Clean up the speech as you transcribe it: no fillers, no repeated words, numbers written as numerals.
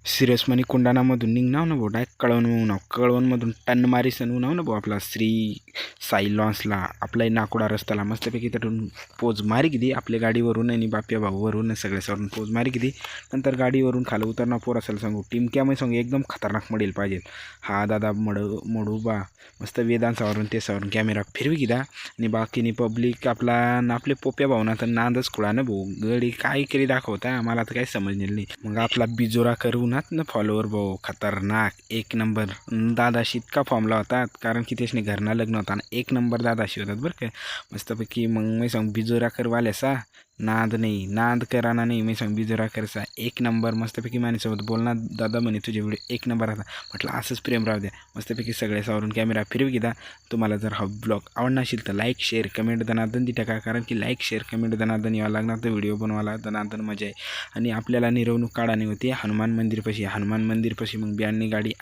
सिरियसमनी कुंडाणामधून निघणार ना भाऊ, डायरेक्ट कळवणमधून टन मारीसन उन्हाव ना भाऊ आपला श्री साई लॉन्सला आपला नाकोडा रस्त्याला मस्तपैकी तिथून पोज मारी किती आपल्या गाडीवरून आणि बाप्या भाऊवरून सगळ्यासवरून पोज मारी किती. नंतर गाडीवरून खाली उतरणार पोर असेल सांगू टिमक्यामध्ये सांगू एकदम खतरनाक मडेल पाहिजेत. हा दादा मडू बा मस्त वेदांसावरून ते सावरून कॅमेरा फिरवी किदा आणि बाकीनी पब्लिक आपला आपले पोप्या भावना तर नांदच खुळा ना भाऊ गडी काय केली दाखवता मला तर काही समजलेलं नाही. मग आपला बिजोरा करूनात ना फॉलोवर भाऊ खतरनाक एक नंबर दादाशी इतका फॉर्मला होतात कारण की त्याने घरना लग्न होता ना एक नंबर दादाशी होतात बरं काय मस्तपैकी. मग मी सांग बिजोरा करवाल्यासा नाद नाही नाद कराना नाही मी सांग बिजोरा करसा एक नंबर मस्तपैकी माझ्यासोबत बोलणार दादा म्हणे तुझे व्हिडिओ एक नंबर आता म्हटलं असंच प्रेम राहू द्या. मस्तपैकी सगळ्यासावरून कॅमेरा फिरवी घेता. तुम्हाला जर हा ब्लॉग आवडला असेल तर लाईक शेअर कमेंट दनादन दी टाका कारण की लाईक शेअर कमेंट दनादन यावं लागणार तर व्हिडिओ बनवायला दनादन मजा आहे. आणि आपल्याला मिरवणूक काढानी होती हनुमान मंदिरपाशी मग बियाणी गाडी